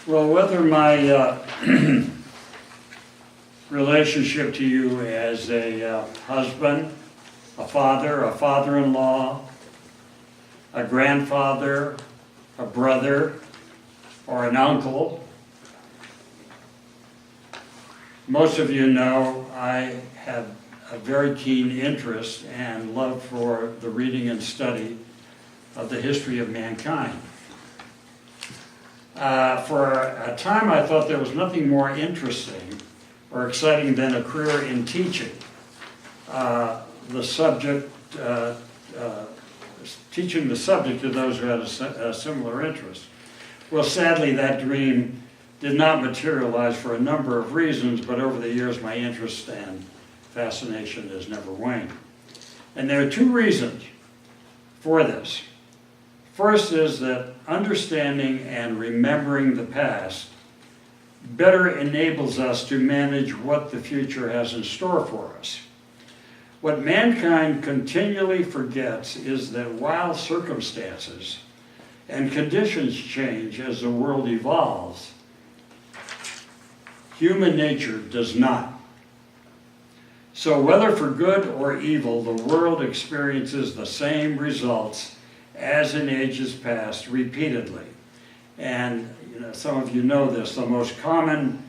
Well, whether my relationship to you as a husband, a father-in-law, a grandfather, a brother, or an uncle, most of you know I have a very keen interest and love for the reading and study of the history of mankind. For a time I thought there was nothing more interesting or exciting than a career in teaching. Teaching the subject to those who had a similar interest. Well, sadly, that dream did not materialize for a number of reasons, but over the years my interest and fascination has never waned. And there are two reasons for this. First is that understanding and remembering the past better enables us to manage what the future has in store for us. What mankind continually forgets is that while circumstances and conditions change as the world evolves, human nature does not. So whether for good or evil, the world experiences the same results as in ages past repeatedly. And some of you know this, the most common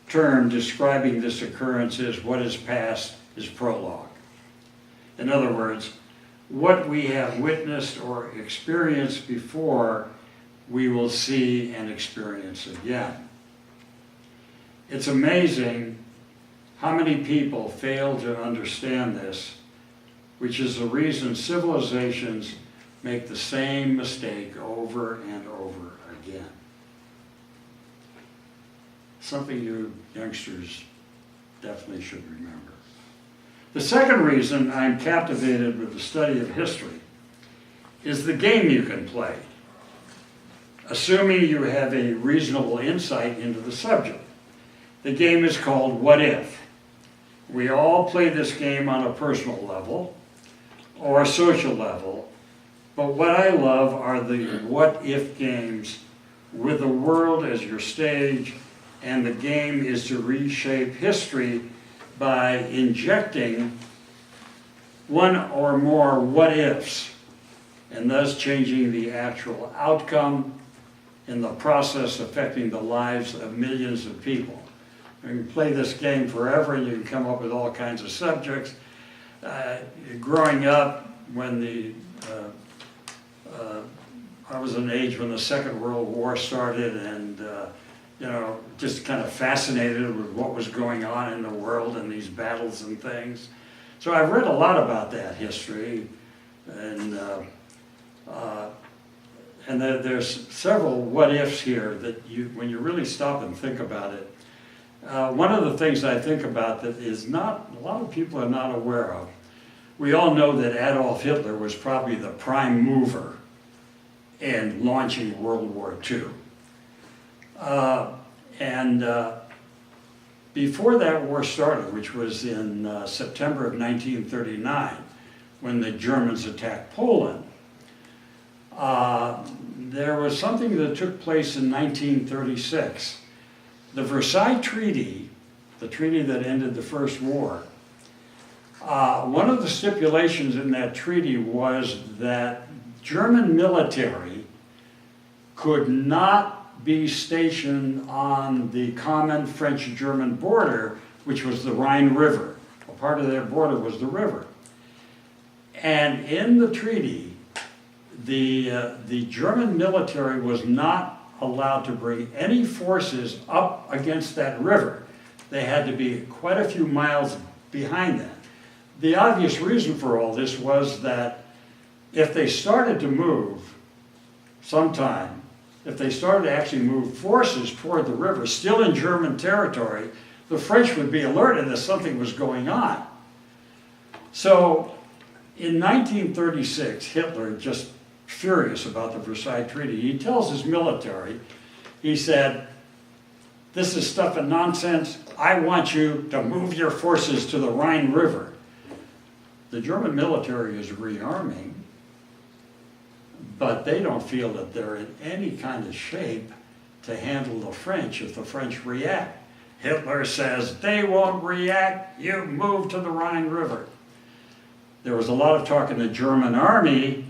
term describing this occurrence is what is past is prologue. In other words, what we have witnessed or experienced before, we will see and experience again. It's amazing how many people fail to understand this, which is the reason civilizations make the same mistake over and over again. Something you youngsters definitely should remember. The second reason I'm captivated with the study of history is the game you can play, assuming you have a reasonable insight into the subject. The game is called What If? We all play this game on a personal level or a social level, but what I love are the what if games with the world as your stage, and the game is to reshape history by injecting one or more what ifs and thus changing the actual outcome, in the process affecting the lives of millions of people. You can play this game forever and you can come up with all kinds of subjects. Growing up, when I was an age when the Second World War started, and just kind of fascinated with what was going on in the world and these battles and things. So I've read a lot about that history, and there's several what ifs here that when you really stop and think about it. One of the things I think about that is a lot of people are not aware of. We all know that Adolf Hitler was probably the prime mover in launching World War II. Before that war started, which was in September of 1939, when the Germans attacked Poland, there was something that took place in 1936. The Versailles Treaty, the treaty that ended the First War, one of the stipulations in that treaty was that German military could not be stationed on the common French-German border, which was the Rhine River. A part of their border was the river. And in the treaty, the German military was not allowed to bring any forces up against that river. They had to be quite a few miles behind that. The obvious reason for all this was that if they started to move sometime, if they started to actually move forces toward the river, still in German territory, the French would be alerted that something was going on. So in 1936, Hitler, just furious about the Versailles Treaty, he tells his military, he said, "This is stuff and nonsense. I want you to move your forces to the Rhine River." The German military is rearming, but they don't feel that they're in any kind of shape to handle the French if the French react. Hitler says, they won't react, you move to the Rhine River. There was a lot of talk in the German army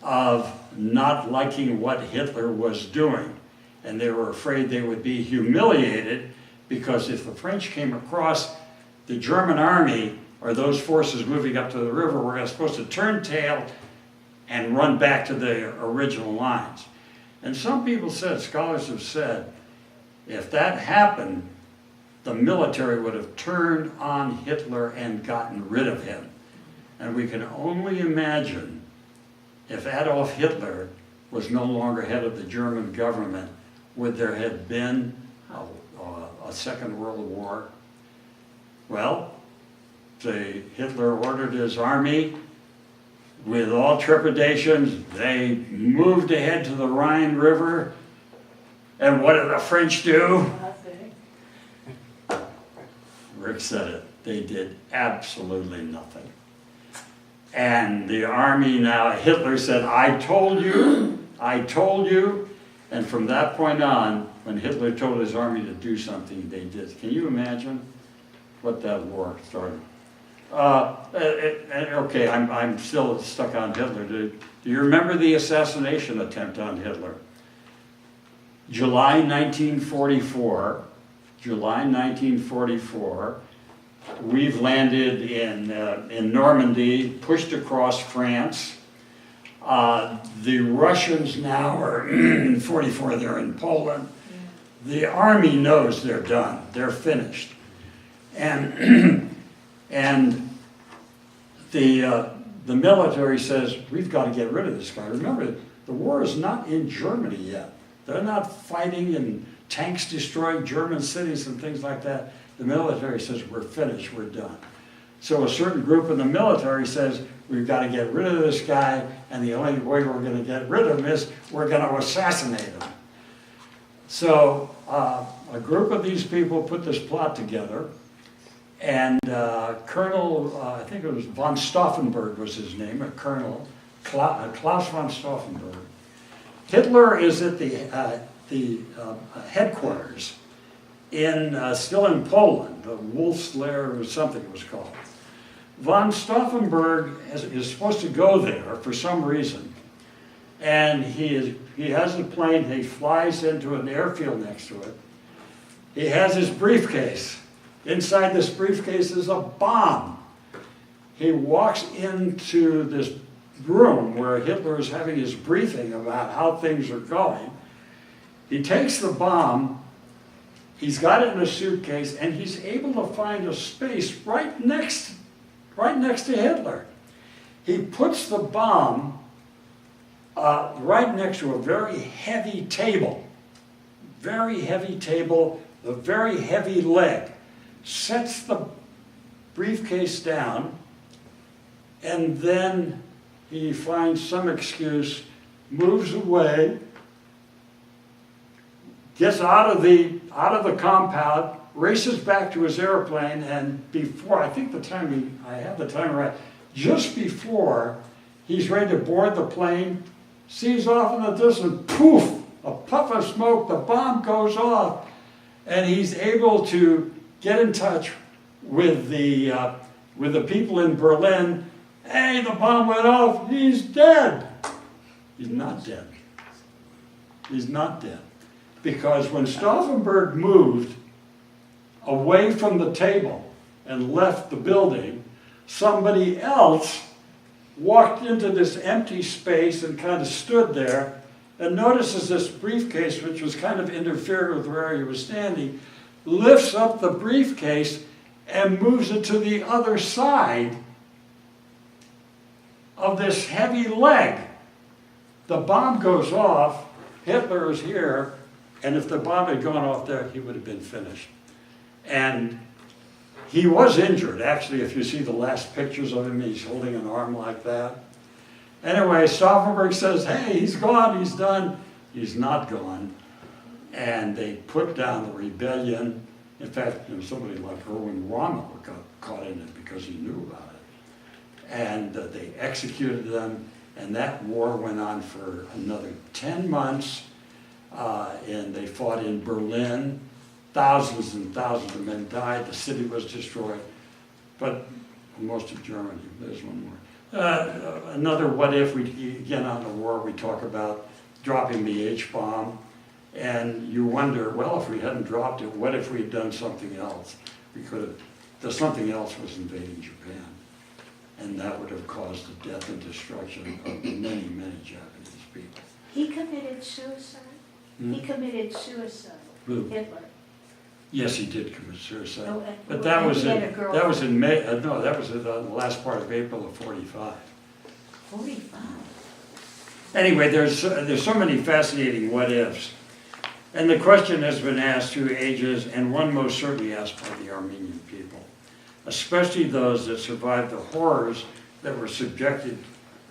of not liking what Hitler was doing. And they were afraid they would be humiliated because if the French came across the German army or those forces moving up to the river were supposed to turn tail and run back to the original lines. And some people said, scholars have said, if that happened, the military would have turned on Hitler and gotten rid of him. And we can only imagine if Adolf Hitler was no longer head of the German government, would there have been a Second World War? Well, Hitler ordered his army with all trepidations. They moved ahead to the Rhine River. And what did the French do? Rick said it. They did absolutely nothing. And the army now, Hitler said, I told you. And from that point on, when Hitler told his army to do something, they did. Can you imagine what that war started? Okay, I'm still stuck on Hitler. Do you remember the assassination attempt on Hitler? July 1944. July 1944. We've landed in Normandy, pushed across France. The Russians now are in 44, they're in Poland. The army knows they're done, they're finished. And the military says, we've got to get rid of this guy. Remember, the war is not in Germany yet. They're not fighting and tanks destroying German cities and things like that. The military says, we're finished, we're done. So a certain group in the military says, we've got to get rid of this guy, and the only way we're going to get rid of him is we're going to assassinate him. So a group of these people put this plot together, and Colonel, I think it was von Stauffenberg was his name, a colonel, Klaus von Stauffenberg. Hitler is at the headquarters still in Poland, the Wolf's Lair or something it was called. Von Stauffenberg is supposed to go there for some reason, and he has a plane, he flies into an airfield next to it. He has his briefcase. Inside this briefcase is a bomb. He walks into this room where Hitler is having his briefing about how things are going. He takes the bomb, he's got it in a suitcase, and he's able to find a space right next to Hitler. He puts the bomb right next to a very heavy table, a very heavy leg, sets the briefcase down, and then he finds some excuse, moves away, gets out of the compound, races back to his airplane, and before, I think I have the time right, just before he's ready to board the plane, sees off in the distance, poof, a puff of smoke, the bomb goes off, and he's able to get in touch with the people in Berlin. Hey, the bomb went off, he's dead. He's not dead. He's not dead. Because when Stauffenberg moved away from the table and left the building, somebody else walked into this empty space and kind of stood there and notices this briefcase, which was kind of interfering with where he was standing, lifts up the briefcase and moves it to the other side of this heavy leg. The bomb goes off, Hitler is here, and if the bomb had gone off there, he would have been finished. And he was injured, actually, if you see the last pictures of him, he's holding an arm like that. Anyway, Stauffenberg says, hey, he's gone, he's done. He's not gone. And they put down the rebellion. In fact, somebody like Erwin Rommel got caught in it because he knew about it. And they executed them, and that war went on for another 10 months. and they fought in Berlin. Thousands and thousands of men died. The city was destroyed. But most of Germany, there's one more. Another what if, again on the war, we talk about dropping the H-bomb. And you wonder, well, if we hadn't dropped it, what if we had done something else? We could have, the something else was invading Japan. And that would have caused the death and destruction of many, many Japanese people. He committed suicide? He committed suicide, Who? Hitler. Yes, he did commit suicide. Oh, But that was he had in, a girl. that was in May, no, that was in the last part of April of 45. 45. Anyway, there's so many fascinating what ifs. And the question has been asked through ages, and one most certainly asked by the Armenian people, especially those that survived the horrors that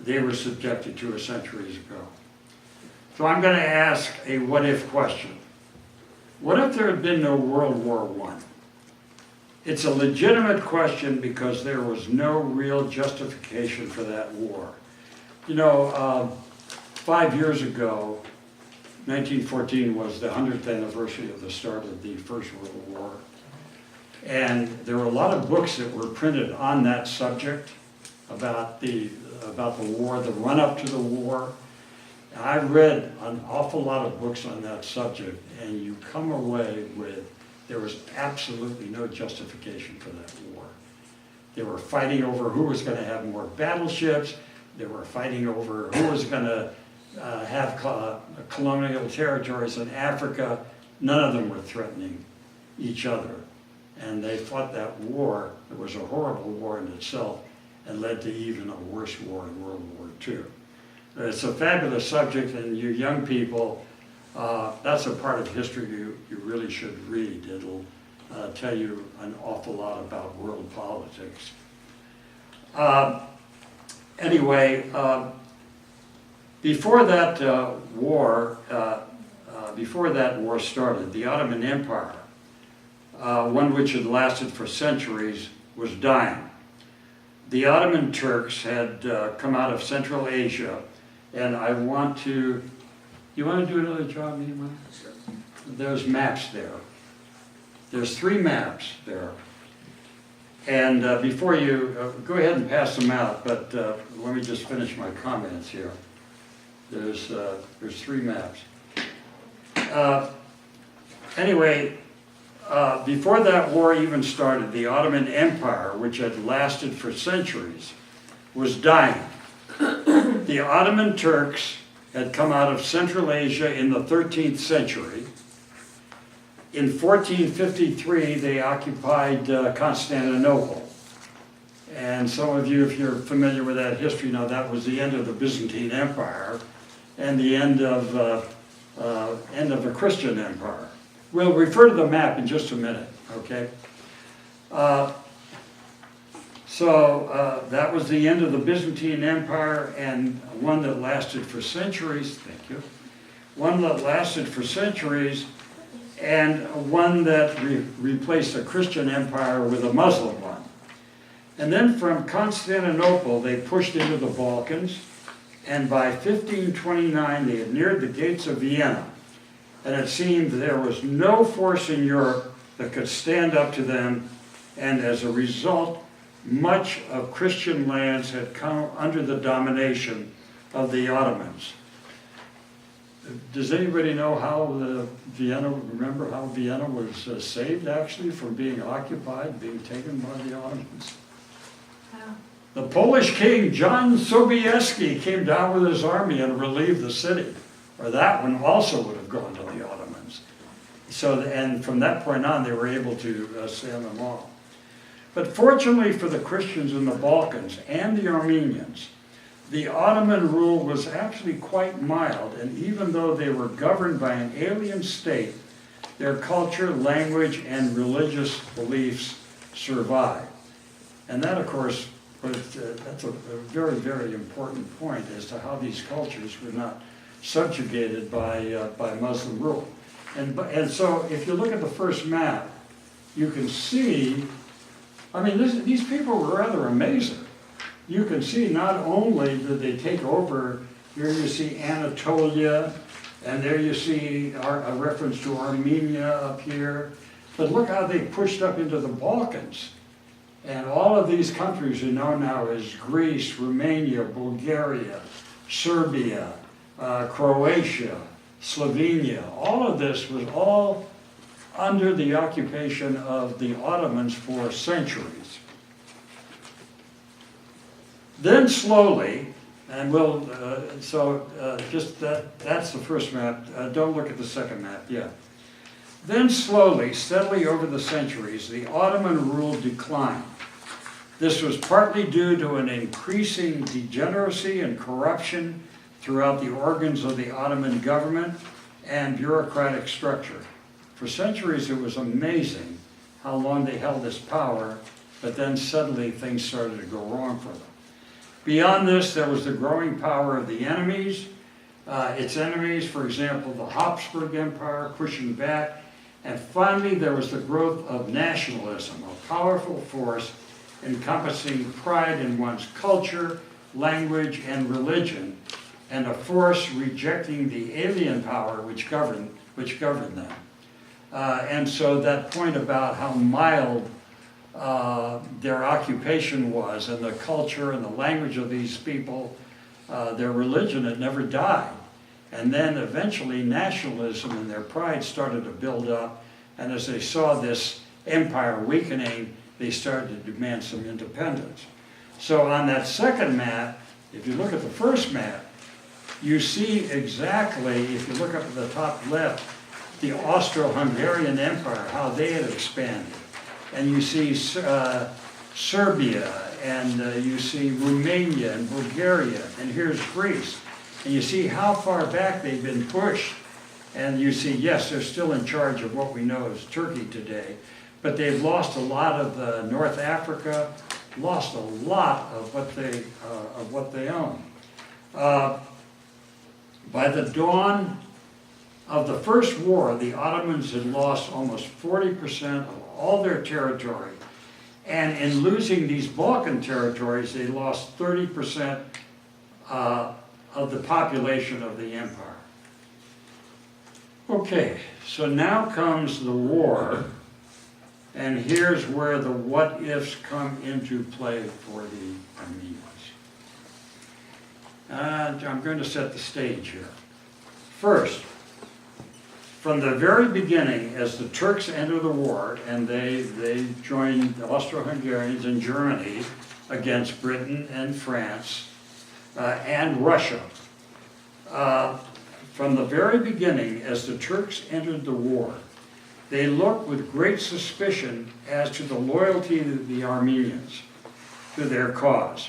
they were subjected to centuries ago. So I'm going to ask a what if question. What if there had been no World War I? It's a legitimate question because there was no real justification for that war. You know, 5 years ago, 1914 was the 100th anniversary of the start of the First World War. And there were a lot of books that were printed on that subject about the war, the run-up to the war. I've read an awful lot of books on that subject, and you come away with there was absolutely no justification for that war. They were fighting over who was going to have more battleships. They were fighting over who was going to have colonial territories in Africa. None of them were threatening each other. And they fought that war. It was a horrible war in itself and led to even a worse war in World War II. It's a fabulous subject, and you young people, that's a part of history you really should read. It'll tell you an awful lot about world politics. Anyway, before that war started, the Ottoman Empire, one which had lasted for centuries, was dying. The Ottoman Turks had come out of Central Asia, and you want to do another job, Nima? Sure. There's maps there. There's 3 maps there. And before you, go ahead and pass them out, but let me just finish my comments here. There's 3 maps. Anyway, before that war even started, the Ottoman Empire, which had lasted for centuries, was dying. The Ottoman Turks had come out of Central Asia in the 13th century. In 1453, they occupied Constantinople. And some of you, if you're familiar with that history, know that was the end of the Byzantine Empire and the end of the Christian Empire. We'll refer to the map in just a minute, okay? So that was the end of the Byzantine Empire, and one that lasted for centuries, thank you, one that lasted for centuries, and one that replaced a Christian empire with a Muslim one. And then from Constantinople, they pushed into the Balkans, and by 1529, they had neared the gates of Vienna. And it seemed there was no force in Europe that could stand up to them, and as a result, much of Christian lands had come under the domination of the Ottomans. Does anybody know how remember how Vienna was saved actually from being occupied, being taken by the Ottomans? How? The Polish king, John Sobieski, came down with his army and relieved the city. Or that one also would have gone to the Ottomans. So, and from that point on, they were able to stand them off. But fortunately for the Christians in the Balkans and the Armenians, the Ottoman rule was actually quite mild, and even though they were governed by an alien state, their culture, language, and religious beliefs survived. And that, of course, that's a very, very important point as to how these cultures were not subjugated by Muslim rule. And so if you look at the first map, you can see, I mean, these people were rather amazing. You can see not only did they take over, here you see Anatolia And there you see a reference to Armenia up here. But look how they pushed up into the Balkans. And all of these countries you know now as Greece, Romania, Bulgaria, Serbia, Croatia, Slovenia. All of this was all under the occupation of the Ottomans for centuries. Then slowly, and that's the first map. Don't look at the second map yet. Then slowly, steadily over the centuries, the Ottoman rule declined. This was partly due to an increasing degeneracy and corruption throughout the organs of the Ottoman government and bureaucratic structure. For centuries, it was amazing how long they held this power, but then suddenly things started to go wrong for them. Beyond this, there was the growing power of the enemies. Its enemies, for example, the Habsburg Empire, pushing back. And finally, there was the growth of nationalism, a powerful force encompassing pride in one's culture, language, and religion, and a force rejecting the alien power which governed them. And so that point about how mild their occupation was, and the culture and the language of these people, their religion had never died. And then eventually nationalism and their pride started to build up, and as they saw this empire weakening, they started to demand some independence. So on that second map, if you look at the first map, you see exactly, if you look up at the top left, the Austro-Hungarian Empire, how they had expanded. And you see Serbia, and you see Romania and Bulgaria, and here's Greece. And you see how far back they've been pushed. And you see, yes, they're still in charge of what we know as Turkey today, but they've lost a lot of North Africa, lost a lot of what they own. By the dawn of the First War, the Ottomans had lost almost 40% of all their territory. And in losing these Balkan territories, they lost 30% of the population of the empire. Okay, so now comes the war, and here's where the what-ifs come into play for the Armenians. I'm going to set the stage here. First, from the very beginning, as the Turks enter the war, and they joined the Austro-Hungarians in Germany against Britain and France and Russia. From the very beginning, as the Turks entered the war, they looked with great suspicion as to the loyalty of the Armenians to their cause.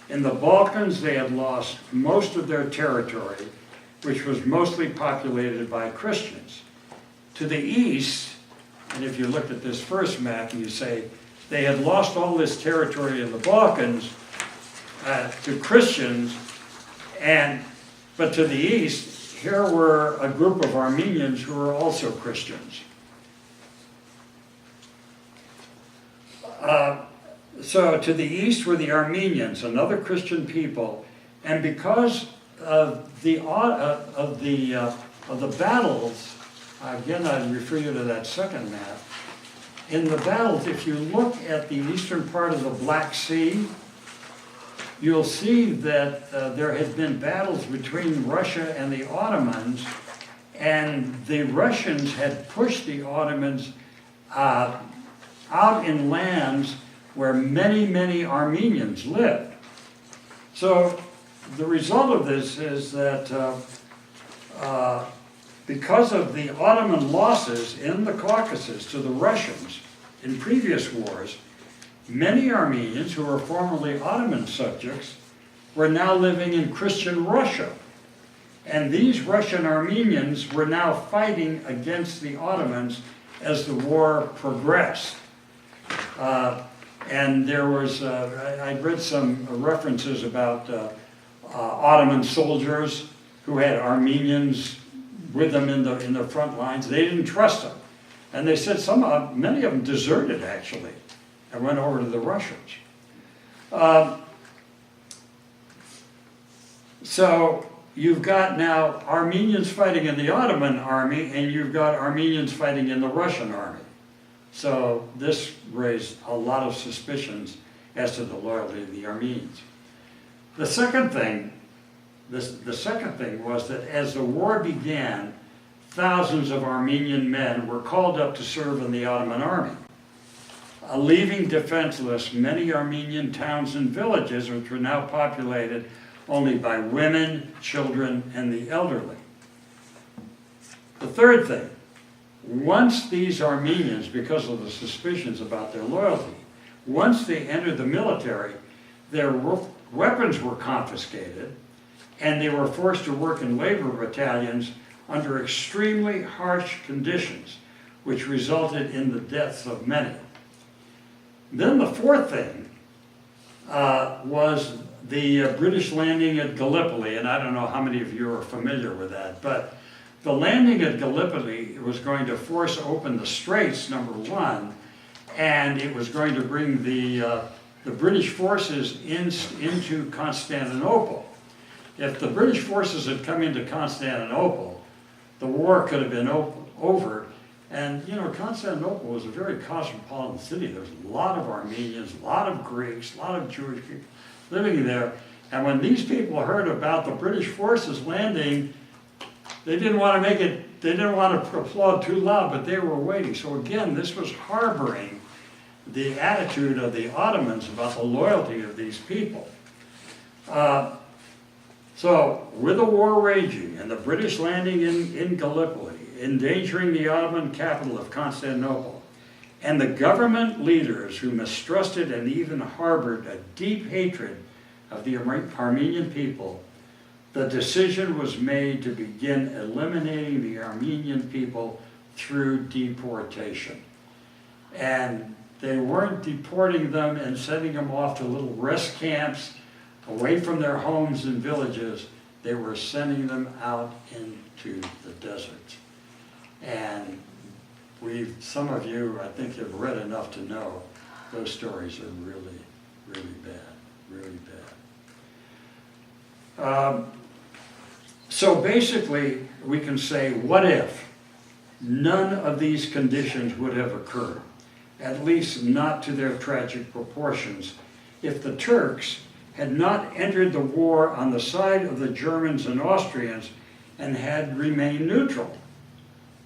In the Balkans, they had lost most of their territory, which was mostly populated by Christians. To the east, and if you look at this first map, you say they had lost all this territory in the Balkans to Christians, but to the east, here were a group of Armenians who were also Christians. So to the east were the Armenians, another Christian people, and because of the battles, again I refer you to that second map. In the battles, if you look at the eastern part of the Black Sea, you'll see that there had been battles between Russia and the Ottomans, and the Russians had pushed the Ottomans out in lands where many, many Armenians lived. So the result of this is that because of the Ottoman losses in the Caucasus to the Russians in previous wars, many Armenians who were formerly Ottoman subjects were now living in Christian Russia. And these Russian Armenians were now fighting against the Ottomans as the war progressed. And there was, I read some references about Ottoman soldiers who had Armenians with them in the front lines. They didn't trust them. And they said many of them deserted, actually, and went over to the Russians. So you've got now Armenians fighting in the Ottoman army, and you've got Armenians fighting in the Russian army. So this raised a lot of suspicions as to the loyalty of the Armenians. The second thing was that as the war began, thousands of Armenian men were called up to serve in the Ottoman army, leaving defenseless many Armenian towns and villages, which were now populated only by women, children, and the elderly. The third thing, once these Armenians, because of the suspicions about their loyalty, once they entered the military, their weapons were confiscated, and they were forced to work in labor battalions under extremely harsh conditions, which resulted in the deaths of many. Then the fourth thing was the British landing at Gallipoli, and I don't know how many of you are familiar with that, but the landing at Gallipoli was going to force open the straits, number one, and it was going to bring the British forces into Constantinople. If the British forces had come into Constantinople, the war could have been over. And, you know, Constantinople was a very cosmopolitan city. There was a lot of Armenians, a lot of Greeks, a lot of Jewish people living there. And when these people heard about the British forces landing, they didn't want to applaud too loud, but they were waiting. So again, this was harboring the attitude of the Ottomans about the loyalty of these people. So with the war raging and the British landing in Gallipoli, endangering the Ottoman capital of Constantinople, and the government leaders who mistrusted and even harbored a deep hatred of the Armenian people, the decision was made to begin eliminating the Armenian people through deportation. And they weren't deporting them and sending them off to little rest camps away from their homes and villages. They were sending them out into the deserts. And some of you, I think, have read enough to know those stories are really, really bad, really bad. So basically, we can say, what if none of these conditions would have occurred, at least not to their tragic proportions, if the Turks had not entered the war on the side of the Germans and Austrians and had remained neutral.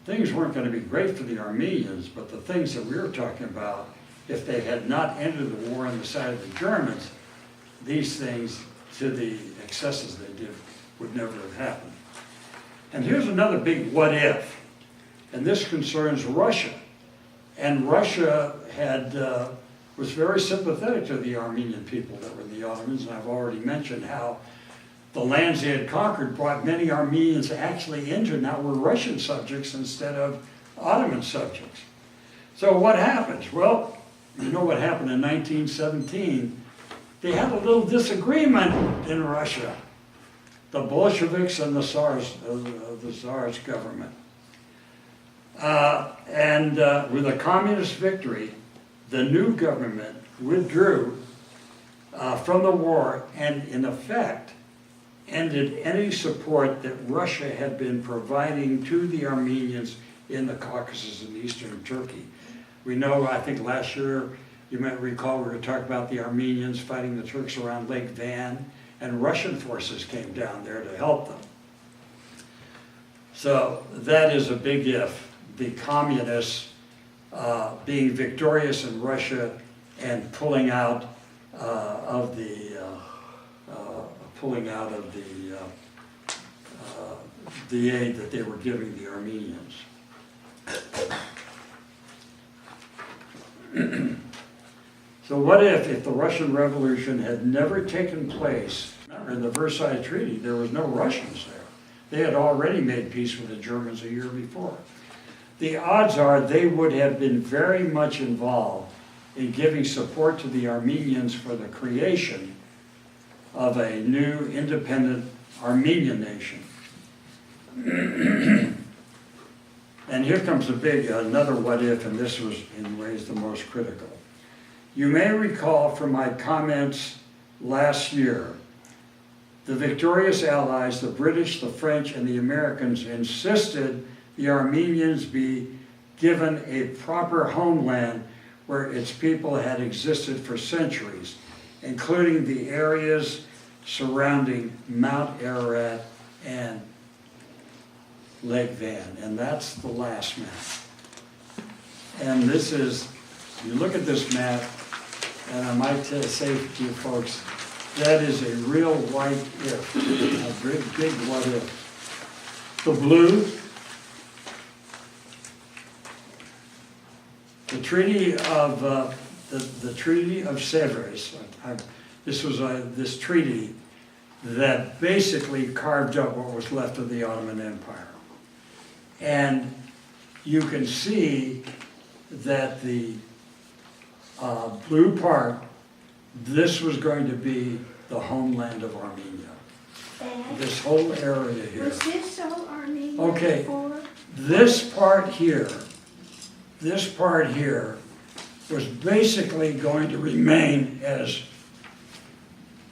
Things weren't going to be great for the Armenians, but the things that we were talking about, if they had not entered the war on the side of the Germans, these things, to the excesses they did, would never have happened. And here's another big what if, and this concerns Russia. And Russia was very sympathetic to the Armenian people that were the Ottomans, and I've already mentioned how the lands they had conquered brought many Armenians actually into now were Russian subjects instead of Ottoman subjects. So what happens? Well, you know what happened in 1917? They had a little disagreement in Russia, the Bolsheviks and the Tsar's government. With a communist victory, the new government withdrew from the war and, in effect, ended any support that Russia had been providing to the Armenians in the Caucasus and eastern Turkey. We know, I think last year, you might recall, we were talking about the Armenians fighting the Turks around Lake Van, and Russian forces came down there to help them. So that is a big if. The communists being victorious in Russia and pulling out of the aid that they were giving the Armenians. So what if the Russian Revolution had never taken place? Remember, in the Versailles Treaty, there was no Russians there. They had already made peace with the Germans a year before. The odds are they would have been very much involved in giving support to the Armenians for the creation of a new independent Armenian nation. And here comes another what if, and this was in ways the most critical. You may recall from my comments last year The victorious Allies, the British, the French, and the Americans insisted the Armenians be given a proper homeland where its people had existed for centuries, including the areas surrounding Mount Ararat and Lake Van. And that's the last map. And this is, you look at this map, and I might say to you folks, that is a real white if, a big what if. The blue, the Treaty of the Treaty of Sèvres. This was this treaty that basically carved up what was left of the Ottoman Empire, and you can see that the blue part, this was going to be the homeland of Armenia. Dad, This whole area here. was this all Armenia Okay. before? This part here was basically going to remain as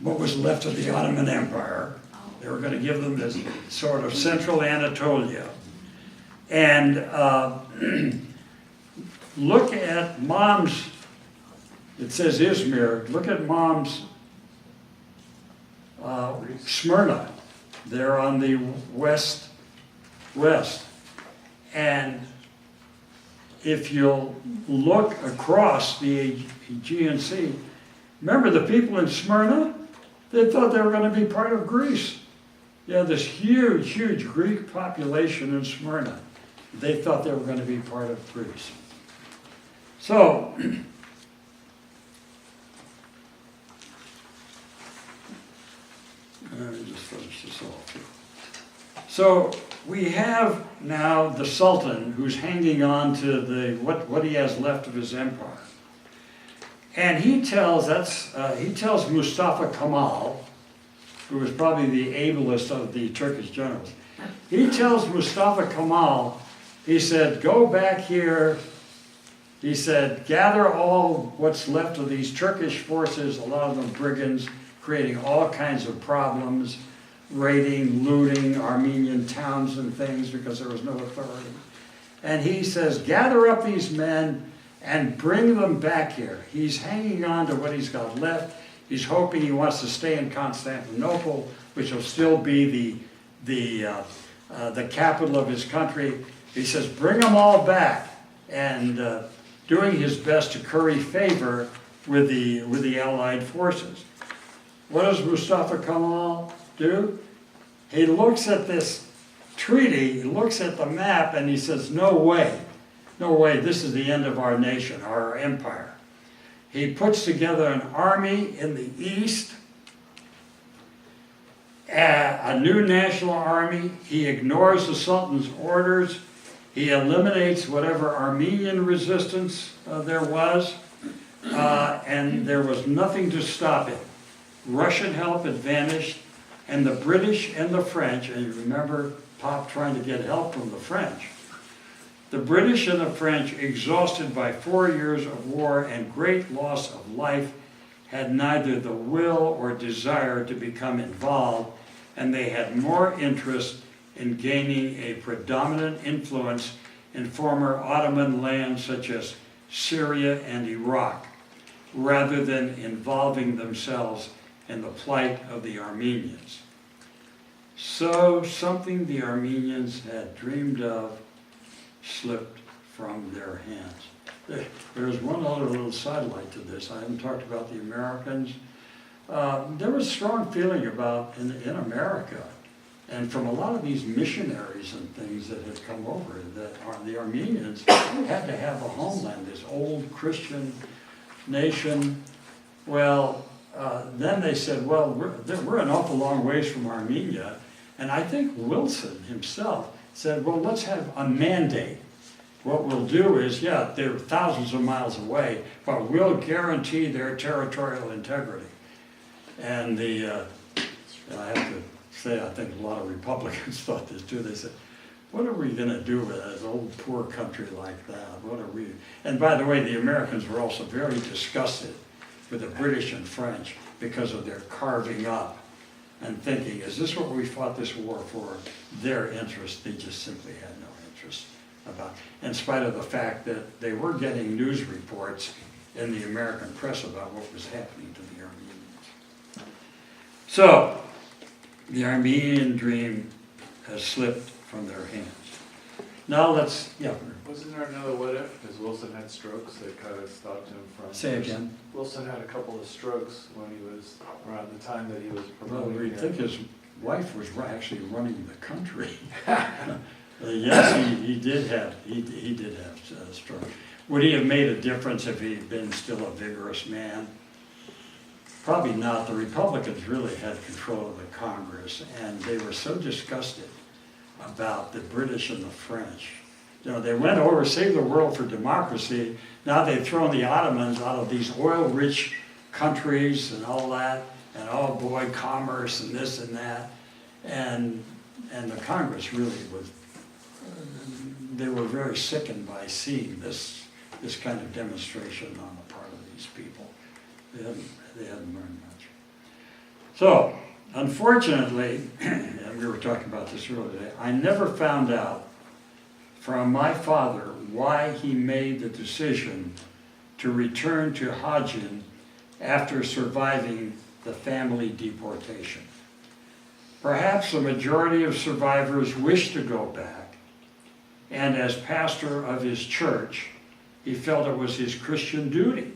what was left of the Ottoman Empire. They were going to give them this sort of central Anatolia. And look at Mom's, it says Izmir, look at Mom's Smyrna, there on the west. And if you'll look across the Aegean Sea, remember the people in Smyrna? They thought they were going to be part of Greece. Yeah, this huge Greek population in Smyrna. They thought they were going to be part of Greece. So, let me just finish this off here. So, we have now the Sultan who's hanging on to the what he has left of his empire. And he tells Mustafa Kemal, who was probably the ablest of the Turkish generals, he tells Mustafa Kemal, he said, go back here, he said, gather all what's left of these Turkish forces, a lot of them brigands, creating all kinds of problems, raiding, looting Armenian towns and things because there was no authority. And he says, gather up these men and bring them back here. He's hanging on to what he's got left. He's hoping he wants to stay in Constantinople, which will still be the capital of his country. He says, bring them all back, and doing his best to curry favor with the Allied forces. What does Mustafa Kemal do? He looks at this treaty, he looks at the map, and he says, no way, this is the end of our nation, our empire. He puts together an army in the east, a new national army. He ignores the Sultan's orders. He eliminates whatever Armenian resistance there was, and there was nothing to stop it. Russian help had vanished, and the British and the French, and you remember Pop trying to get help from the French. The British and the French, exhausted by 4 years of war and great loss of life, had neither the will or desire to become involved, and they had more interest in gaining a predominant influence in former Ottoman lands such as Syria and Iraq, rather than involving themselves in the plight of the Armenians. So something the Armenians had dreamed of slipped from their hands. There's one other little sidelight to this. I haven't talked about the Americans. There was strong feeling about, in America, and from a lot of these missionaries and things that had come over, that the Armenians had to have a homeland, this old Christian nation. Well, then they said, well, we're an awful long ways from Armenia. And I think Wilson himself said, well, let's have a mandate. What we'll do is, yeah, they're thousands of miles away, but we'll guarantee their territorial integrity. And I have to say, I think a lot of Republicans thought this too. They said, what are we going to do with an old poor country like that? What are we? And by the way, the Americans were also very disgusted with the British and French because of their carving up and thinking, is this what we fought this war for? Their interest, they just simply had no interest about, in spite of the fact that they were getting news reports in the American press about what was happening to the Armenians. So, the Armenian dream has slipped from their hands. Now let's, yeah. Wasn't there another what if? Because Wilson had strokes that kind of stopped him from. Say again. Wilson had a couple of strokes when he was, around the time that he was Well, promoting. we think his wife was actually running the country. Yes, he did have a stroke. Would he have made a difference if he'd been still a vigorous man? Probably not. The Republicans really had control of the Congress, and they were so disgusted about the British and the French. You know, they went over, saved the world for democracy. Now they've thrown the Ottomans out of these oil-rich countries and all that, and oh boy, commerce and this and that. And the Congress really was, they were very sickened by seeing this kind of demonstration on the part of these people. They hadn't learned much. So, unfortunately, and we were talking about this earlier today, I never found out from my father why he made the decision to return to Khachadourian after surviving the family deportation. Perhaps the majority of survivors wished to go back, and as pastor of his church, he felt it was his Christian duty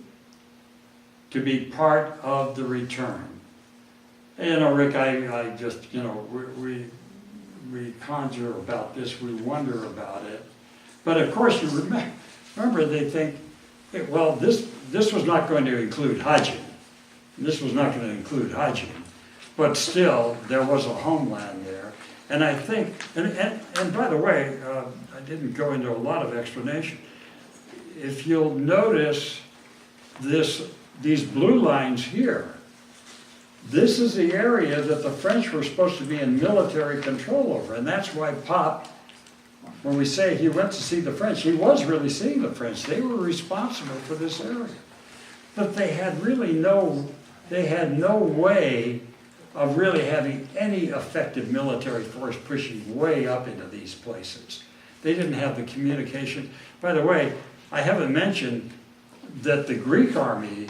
to be part of the return. You know, Rick, I just, you know, we conjure about this, we wonder about it. But of course, you remember they think, hey, well, this was not going to include Khachadourian. This was not going to include Khachadourian. But still, there was a homeland there. And I think, and by the way, I didn't go into a lot of explanation. If you'll notice these blue lines here, this is the area that the French were supposed to be in military control over. And that's why Pop, when we say he went to see the French, he was really seeing the French. They were responsible for this area. But they had really no way of really having any effective military force pushing way up into these places. They didn't have the communication. By the way, I haven't mentioned that the Greek army,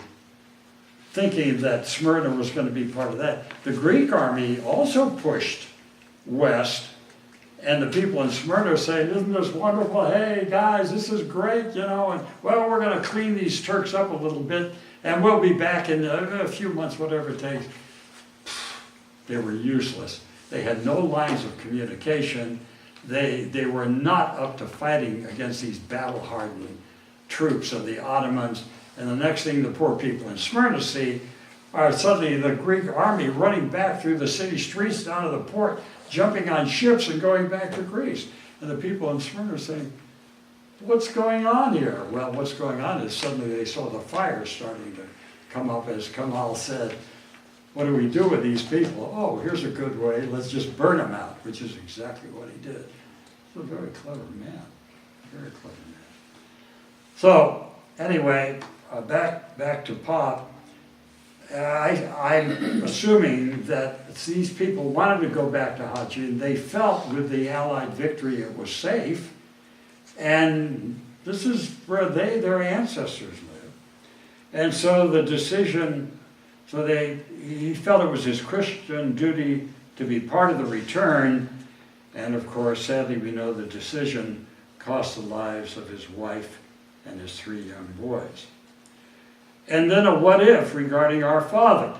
thinking that Smyrna was going to be part of that, the Greek army also pushed west, and the people in Smyrna are saying, isn't this wonderful? Hey guys, this is great, you know, and well, we're going to clean these Turks up a little bit, and we'll be back in a few months, whatever it takes. They were useless. They had no lines of communication. They were not up to fighting against these battle-hardened troops of the Ottomans. And the next thing the poor people in Smyrna see are suddenly the Greek army running back through the city streets down to the port, jumping on ships and going back to Greece. And the people in Smyrna are saying, what's going on here? Well, what's going on is suddenly they saw the fire starting to come up, as Kamal said. What do we do with these people? Oh, here's a good way. Let's just burn them out, which is exactly what he did. He's a very clever man. Very clever man. So, anyway, back to Pop. I'm assuming that these people wanted to go back to Khachadourian. They felt with the Allied victory it was safe. And this is where their ancestors lived. And so the decision, he felt it was his Christian duty to be part of the return. And of course, sadly, we know the decision cost the lives of his wife and his 3 young boys. And then a what if regarding our father.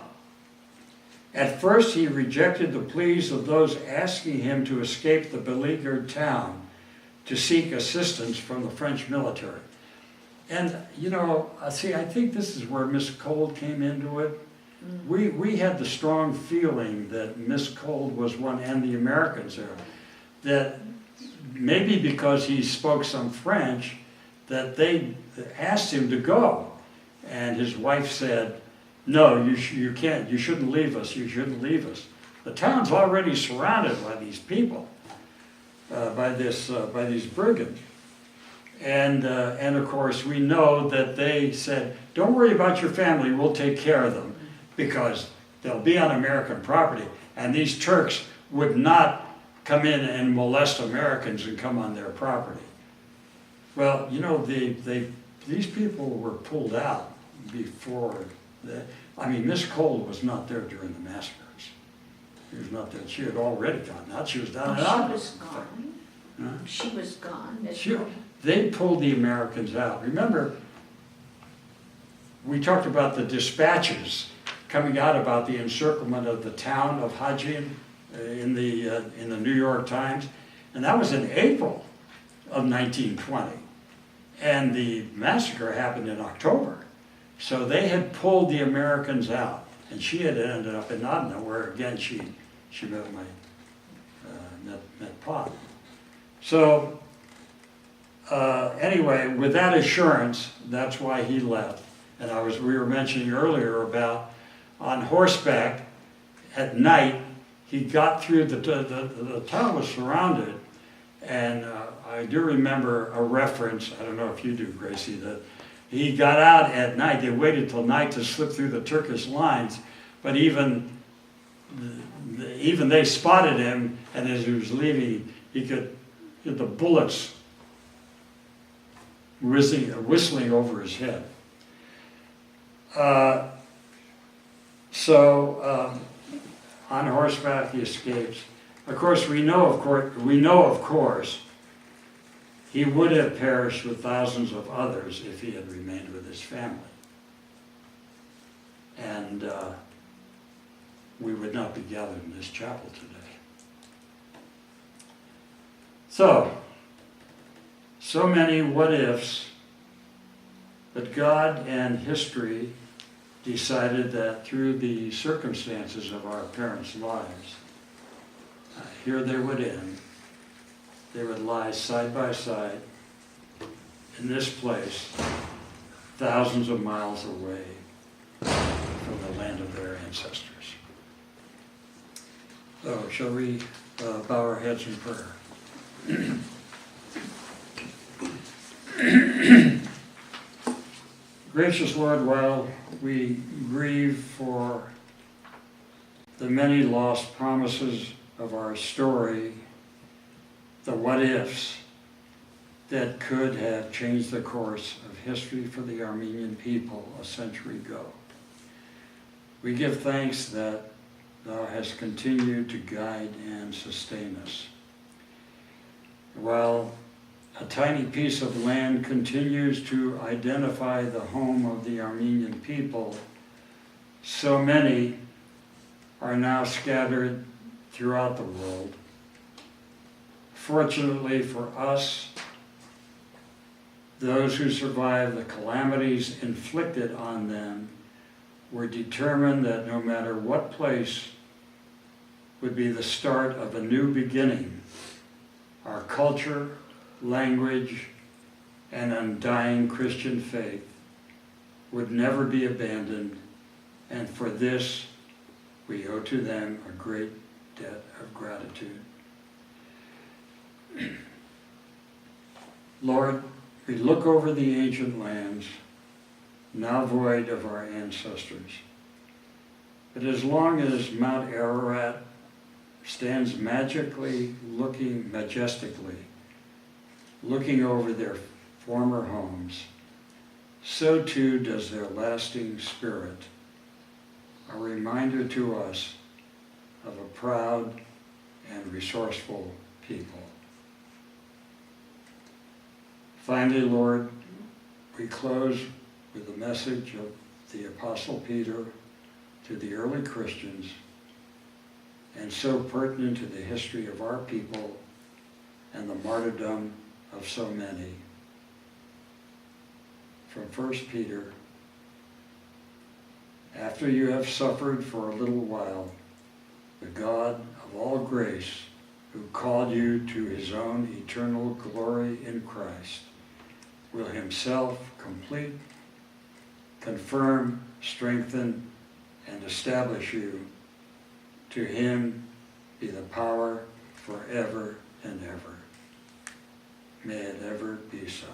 At first, he rejected the pleas of those asking him to escape the beleaguered town to seek assistance from the French military. And, you know, see, I think this is where Miss Cold came into it. We had the strong feeling that Miss Cold was one, and the Americans there, that maybe because he spoke some French, that they asked him to go. And his wife said, no, you can't, you shouldn't leave us, you shouldn't leave us. The town's already surrounded by these people, by these brigands. And of course, we know that they said, don't worry about your family, we'll take care of them, because they'll be on American property. and these Turks would not come in and molest Americans and come on their property. Well, you know, these people were pulled out before Miss Cole was not there during the massacres. She was not there. She had already gotten out. She was down in She Ogden. was gone. Huh? She was gone. Miss She- Cole. They pulled the Americans out. Remember, we talked about the dispatches coming out about the encirclement of the town of Khachadourian in the New York Times, and that was in April of 1920, and the massacre happened in October. So they had pulled the Americans out, and she had ended up in Adna, where again she met Pop. So anyway, with that assurance, that's why he left. And we were mentioning earlier about on horseback at night. He got through the town was surrounded, and I do remember a reference. I don't know if you do, Gracie, that he got out at night. They waited till night to slip through the Turkish lines, but even they spotted him, and as he was leaving, he could get the bullets whistling over his head. On horseback he escapes. Of course, we know of course, he would have perished with thousands of others if he had remained with his family. And we would not be gathered in this chapel today. So many what ifs, but God and history decided that through the circumstances of our parents' lives, here they would end. They would lie side by side in this place, thousands of miles away from the land of their ancestors. So, shall we bow our heads in prayer? Gracious Lord, while we grieve for the many lost promises of our story, the what-ifs that could have changed the course of history for the Armenian people a century ago, we give thanks that Thou hast continued to guide and sustain us. While a tiny piece of land continues to identify the home of the Armenian people, so many are now scattered throughout the world. Fortunately for us, those who survived the calamities inflicted on them were determined that no matter what place would be the start of a new beginning, our culture, language, and undying Christian faith would never be abandoned, and for this we owe to them a great debt of gratitude. Lord, we look over the ancient lands, now void of our ancestors. But as long as Mount Ararat stands majestically looking over their former homes, so too does their lasting spirit, a reminder to us of a proud and resourceful people. Finally, Lord, we close with a message of the Apostle Peter to the early Christians, and so pertinent to the history of our people and the martyrdom of so many. From 1 Peter, after you have suffered for a little while, the God of all grace, who called you to his own eternal glory in Christ, will himself complete, confirm, strengthen, and establish you. To him be the power forever and ever. May it ever be so.